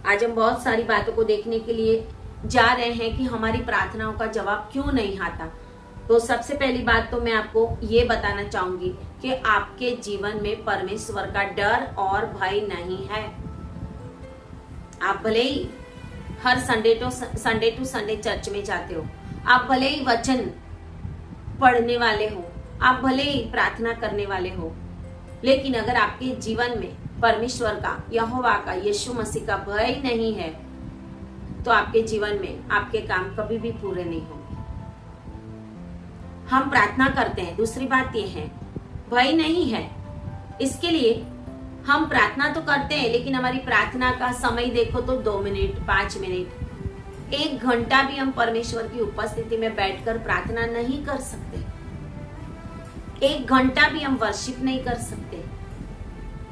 आज हम बहुत सारी बातों को देखने के लिए जा रहे हैं कि हमारी प्रार्थनाओं का जवाब क्यों नहीं आता। तो सबसे पहली बात तो मैं आपको ये बताना चाहूंगी कि आपके जीवन में परमेश्वर का डर और भय नहीं है। आप भले ही हर संडे टू संडे चर्च में जाते हो, आप भले ही वचन पढ़ने वाले हो, आप भले ही प्रार्थना करने वाले हो, लेकिन अगर आपके जीवन में परमेश्वर का, यहोवा का, यीशु मसीह का भय नहीं है तो आपके जीवन में आपके काम कभी भी पूरे नहीं होंगे। हम प्रार्थना करते हैं, दूसरी बात यह है भय नहीं है, इसके लिए हम प्रार्थना तो करते हैं, लेकिन हमारी प्रार्थना का समय देखो तो 2 मिनट, 5 मिनट, 1 घंटा भी हम परमेश्वर की उपस्थिति में बैठकर प्रार्थना नहीं कर सकते। 1 घंटा भी हम वर्शिप नहीं कर सकते।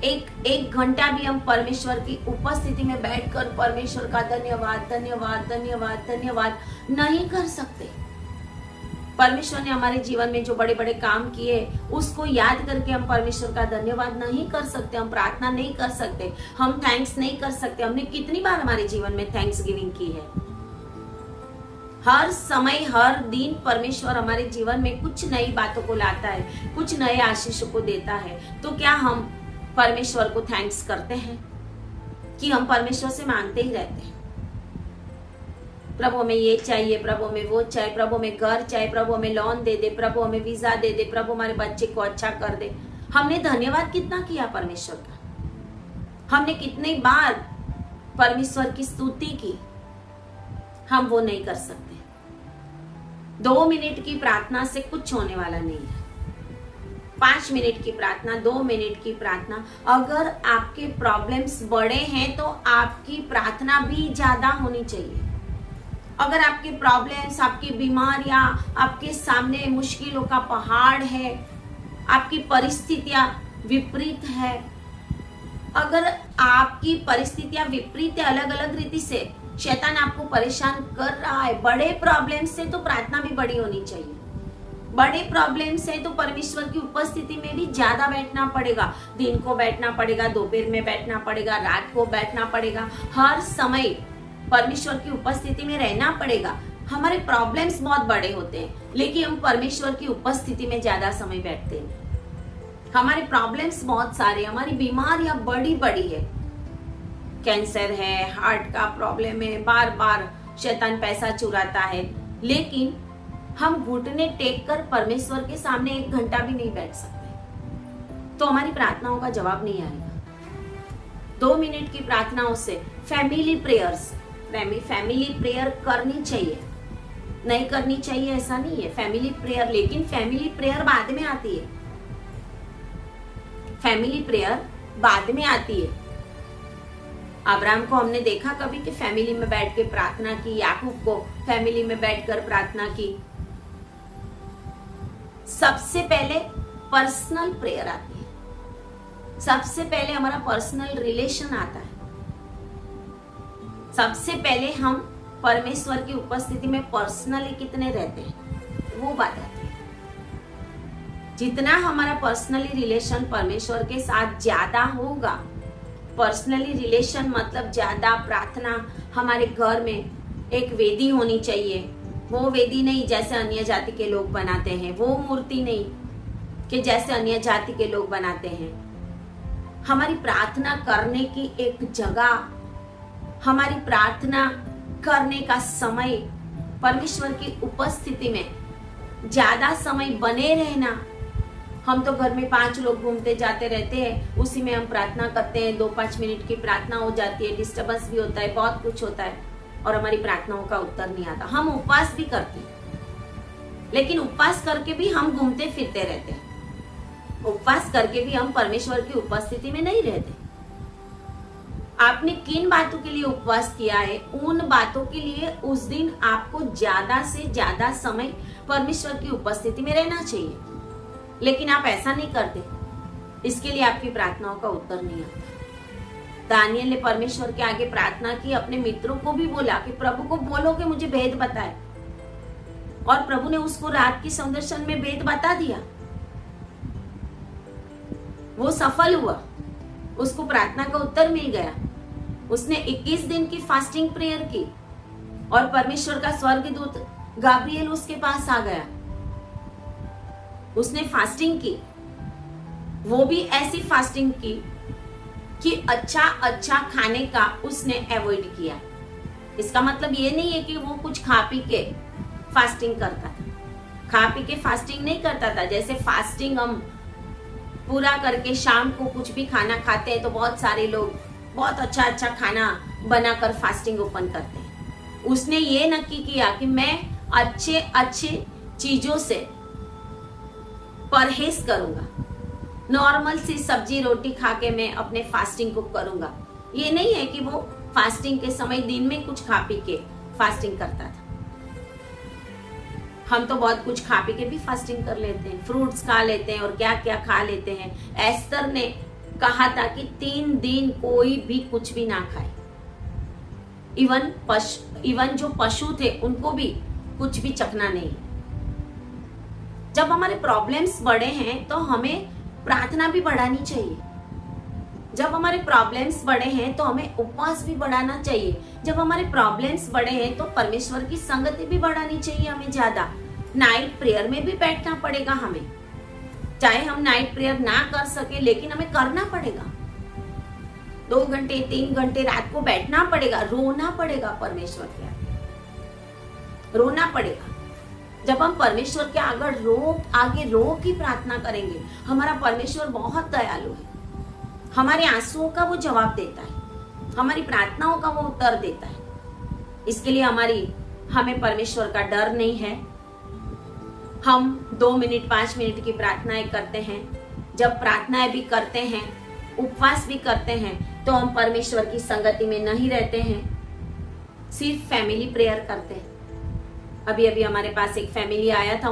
एक घंटा भी हम परमेश्वर की उपस्थिति में बैठकर परमेश्वर का धन्यवाद धन्यवाद धन्यवाद धन्यवाद नहीं कर सकते। परमेश्वर ने हमारे जीवन में जो बड़े बड़े काम किए उसको याद करके हम परमेश्वर का धन्यवाद नहीं कर सकते, हम प्रार्थना नहीं कर सकते, हम थैंक्स नहीं कर सकते। हमने कितनी बार हमारे जीवन में थैंक्स गिविंग की है। हर समय हर दिन परमेश्वर हमारे जीवन में कुछ नई बातों को लाता है, कुछ नए आशीषों को देता है। तो क्या हम परमेश्वर को थैंक्स करते हैं कि हम परमेश्वर से मांगते ही रहते हैं? प्रभु हमें ये चाहिए, प्रभु हमें वो चाहिए, प्रभु हमें घर चाहिए, प्रभु हमें लोन दे दे, प्रभु हमें वीजा दे दे, प्रभु हमारे बच्चे को अच्छा कर दे। हमने धन्यवाद कितना किया परमेश्वर का? हमने कितनी बार परमेश्वर की स्तुति की? हम वो नहीं कर सकते। 2 मिनट की प्रार्थना से कुछ होने वाला नहीं है। 5 मिनट की प्रार्थना, 2 मिनट की प्रार्थना। अगर आपके प्रॉब्लम्स बड़े हैं तो आपकी प्रार्थना भी ज्यादा होनी चाहिए। अगर आपके प्रॉब्लम्स, आपकी बीमारियां, आपके सामने मुश्किलों का पहाड़ है, आपकी परिस्थितियां विपरीत है, अगर आपकी परिस्थितियां विपरीत है, अलग अलग रीति से शैतान आपको परेशान कर रहा है, बड़े प्रॉब्लम्स से, तो प्रार्थना भी बड़ी होनी चाहिए। बड़े प्रॉब्लम्स है तो परमेश्वर की उपस्थिति में भी ज्यादा बैठना पड़ेगा। दिन को बैठना पड़ेगा, दोपहर में बैठना पड़ेगा, रात को बैठना पड़ेगा, हर समय परमेश्वर की उपस्थिति में रहना पड़ेगा। हमारे प्रॉब्लम्स बहुत बड़े होते हैं, लेकिन हम परमेश्वर की उपस्थिति में ज्यादा समय बैठते हैं। हमारे प्रॉब्लम्स बहुत सारे, हमारी बीमारियां बड़ी बड़ी है, कैंसर है, हार्ट का प्रॉब्लम है, बार बार शैतान पैसा चुराता है, लेकिन हम घुटने टेक कर परमेश्वर के सामने 1 घंटा भी नहीं बैठ सकते, तो हमारी प्रार्थनाओं का जवाब नहीं आएगा। 2 मिनट की प्रार्थनाओं से फैमिली प्रेयर करनी चाहिए, नहीं करनी चाहिए ऐसा नहीं है, फैमिली प्रेयर, लेकिन फैमिली प्रेयर बाद में आती है। फैमिली प्रेयर बाद में आती है। अब्राहम को हमने देखा कभी कि फैमिली में बैठ के प्रार्थना की, याकूब को फैमिली में बैठकर प्रार्थना की। सबसे पहले पर्सनल प्रेयर आती है, सबसे पहले हमारा पर्सनल रिलेशन आता है, सबसे पहले हम परमेश्वर की उपस्थिति में पर्सनली कितने रहते हैं वो बात आती है। जितना हमारा पर्सनली रिलेशन परमेश्वर के साथ ज्यादा होगा, पर्सनली रिलेशन मतलब ज्यादा प्रार्थना, हमारे घर में एक वेदी होनी चाहिए। वो वेदी नहीं जैसे अन्य जाति के लोग बनाते हैं, वो मूर्ति नहीं कि जैसे अन्य जाति के लोग बनाते हैं। हमारी प्रार्थना करने की एक जगह, हमारी प्रार्थना करने का समय, परमेश्वर की उपस्थिति में ज्यादा समय बने रहना। हम तो घर में 5 लोग घूमते जाते रहते हैं, उसी में हम प्रार्थना करते हैं, 2-5 मिनट की प्रार्थना हो जाती है, डिस्टर्बेंस भी होता है, बहुत कुछ होता है और हमारी प्रार्थनाओं का उत्तर नहीं आता। हम उपवास भी करते हैं, लेकिन उपवास करके भी हम घूमते फिरते रहते हैं। उपवास करके भी हम परमेश्वर की उपस्थिति में नहीं रहते। आपने किन बातों के लिए उपवास किया है, उन बातों के लिए उस दिन आपको ज्यादा से ज्यादा समय परमेश्वर की उपस्थिति में रहना चाहिए, लेकिन आप ऐसा नहीं करते, इसके लिए आपकी प्रार्थनाओं का उत्तर नहीं आता। दानियल ने परमेश्वर के आगे प्रार्थना की, अपने मित्रों को भी बोला कि प्रभु को बोलो कि मुझे भेद बताए, और प्रभु ने उसको रात की संदर्शन में भेद बता दिया। वो सफल हुआ, उसको प्रार्थना का उत्तर मिल गया। उसने 21 दिन की फास्टिंग प्रेयर की और परमेश्वर का स्वर्गदूत गाब्रिएल उसके पास आ गया। उसने फास्टिंग की, वो भी ऐसी फास्टिंग की कि अच्छा खाने का उसने अवॉइड किया। इसका मतलब ये नहीं है कि वो कुछ खा पी के फास्टिंग करता था, खा पी के फास्टिंग नहीं करता था। जैसे फास्टिंग हम पूरा करके शाम को कुछ भी खाना खाते हैं तो बहुत सारे लोग बहुत अच्छा खाना बनाकर फास्टिंग ओपन करते हैं। उसने ये नक्की किया कि मैं अच्छे चीजों से परहेज करूंगा, नॉर्मल सी सब्जी रोटी खा के मैं अपने फास्टिंग को करूंगा। ये नहीं है कि वो फास्टिंग के समय दिन में कुछ खा पी के फास्टिंग करता था। हम तो बहुत कुछ खा पी के भी फास्टिंग कर लेते हैं, फ्रूट्स खा लेते हैं और क्या क्या खा लेते हैं। एस्तर ने कहा था कि 3 दिन कोई भी कुछ भी ना खाए। इवन जो पशु थे उनको भी कुछ भी चखना नहीं। जब हमारे प्रॉब्लम्स बड़े हैं तो हमें प्रार्थना भी बढ़ानी चाहिए। जब हमारे प्रॉब्लम्स बड़े हैं तो हमें उपवास भी बढ़ाना चाहिए। जब हमारे प्रॉब्लम्स बड़े हैं तो परमेश्वर की संगति भी बढ़ानी चाहिए। हमें ज्यादा नाइट प्रेयर में भी बैठना पड़ेगा हमें। चाहे हम नाइट प्रेयर ना कर सके लेकिन हमें करना पड़ेगा। 2 घंटे 3 घंटे रात को बैठना पड़ेगा, रोना पड़ेगा परमेश्वर के आगे, रोना पड़ेगा। जब हम परमेश्वर के आगे रो की प्रार्थना करेंगे, हमारा परमेश्वर बहुत दयालु है। हमारे आंसुओं का वो जवाब देता है, हमारी प्रार्थनाओं का वो उत्तर देता है। इसके लिए हमें परमेश्वर का डर नहीं है। हम 2 मिनट 5 मिनट की प्रार्थनाएं करते हैं। जब प्रार्थनाएं भी करते हैं, उपवास भी करते हैं, तो हम परमेश्वर की संगति में नहीं रहते हैं, सिर्फ फैमिली प्रेयर करते हैं। अभी हमारे पास एक फैमिली आया था,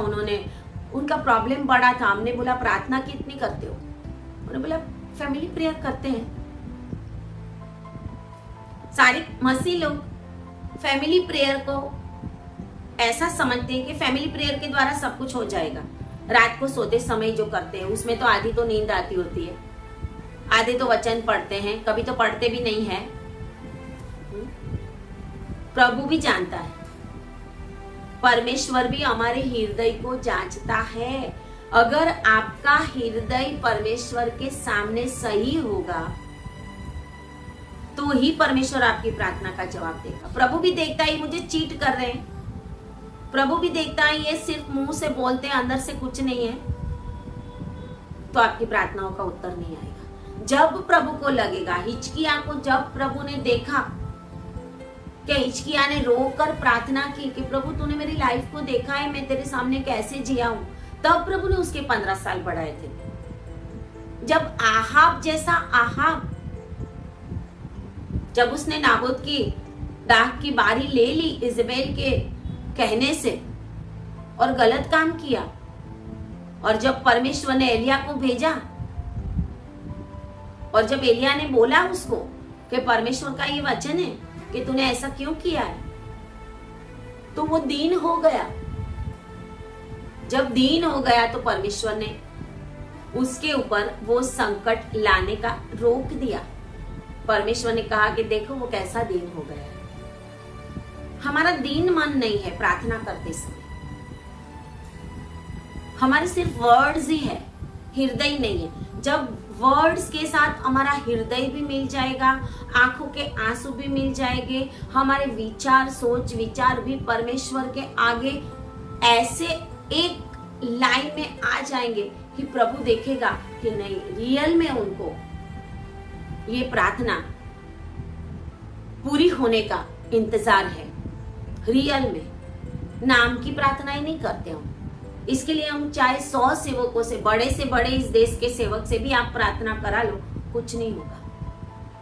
उनका प्रॉब्लम बड़ा था। हमने बोला प्रार्थना कितनी करते हो? उन्होंने बोला फैमिली प्रेयर करते हैं। सारे मसीह लोग फैमिली प्रेयर को ऐसा समझते हैं कि फैमिली प्रेयर के द्वारा सब कुछ हो जाएगा। रात को सोते समय जो करते हैं उसमें तो आधी तो नींद आती होती है, आधे तो वचन पढ़ते हैं, कभी तो पढ़ते भी नहीं है। प्रभु भी जानता है, परमेश्वर भी हमारे हृदय को जांचता है। अगर आपका हृदय परमेश्वर के सामने सही होगा तो ही परमेश्वर आपकी प्रार्थना का जवाब देगा। प्रभु भी देखता है मुझे चीट कर रहे हैं, प्रभु भी देखता है ये सिर्फ मुंह से बोलते हैं, अंदर से कुछ नहीं है, तो आपकी प्रार्थनाओं का उत्तर नहीं आएगा। जब प्रभु को लगेगा, हिचकिया को जब प्रभु ने देखा कि हिचकिया ने रोकर प्रार्थना की कि प्रभु तूने मेरी लाइफ को देखा है, मैं तेरे सामने कैसे जिया हूं, तब प्रभु ने उसके 15 साल बढ़ाए थे। जब आहाब जब उसने नाबोत की दाख की बारी ले ली इजबेल के कहने से और गलत काम किया, और जब परमेश्वर ने एलिया को भेजा और जब एलिया ने बोला उसको कि परमेश्वर का ये वचन है कि तूने ऐसा क्यों किया है, तो वो दीन हो गया। जब दीन हो गया तो परमेश्वर ने उसके ऊपर वो संकट लाने का रोक दिया। परमेश्वर ने कहा कि देखो वो कैसा दीन हो गया है। हमारा दीन मन नहीं है प्रार्थना करते समय, हमारे सिर्फ वर्ड्स ही है, हृदय नहीं है। जब वर्ड्स के साथ हमारा हृदय भी मिल जाएगा, आंखों के आंसू भी मिल जाएंगे, हमारे विचार सोच विचार भी परमेश्वर के आगे ऐसे एक लाइन में आ जाएंगे कि प्रभु देखेगा कि नहीं, रियल में उनको ये प्रार्थना पूरी होने का इंतजार है। रियल में नाम की प्रार्थनाएं नहीं करते हम। इसके लिए हम चाहे 100 सेवकों से बड़े इस देश के सेवक से भी आप प्रार्थना करा लो, कुछ नहीं होगा।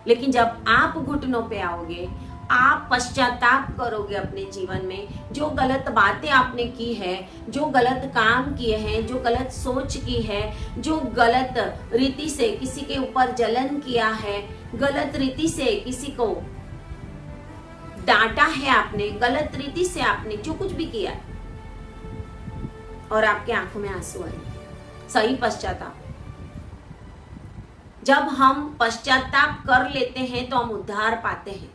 लेकिन जब आप घुटनों पे आओगे, आप पश्चाताप करोगे अपने जीवन में, जो गलत बातें आपने की है, जो गलत काम किए हैं, जो गलत सोच की है, जो गलत रीति से किसी के ऊपर जलन किया है, गलत रीति से किसी को डांटा है आपने, गलत रीति से आपने जो कुछ भी किया और आपके आंखों में आंसू आए, सही पश्चाताप। जब हम पश्चाताप कर लेते हैं तो हम उद्धार पाते हैं,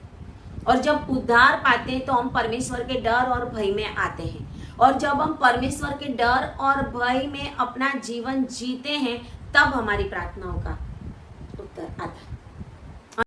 और जब उद्धार पाते हैं तो हम परमेश्वर के डर और भय में आते हैं, और जब हम परमेश्वर के डर और भय में अपना जीवन जीते हैं तब हमारी प्रार्थनाओं का उत्तर आता है।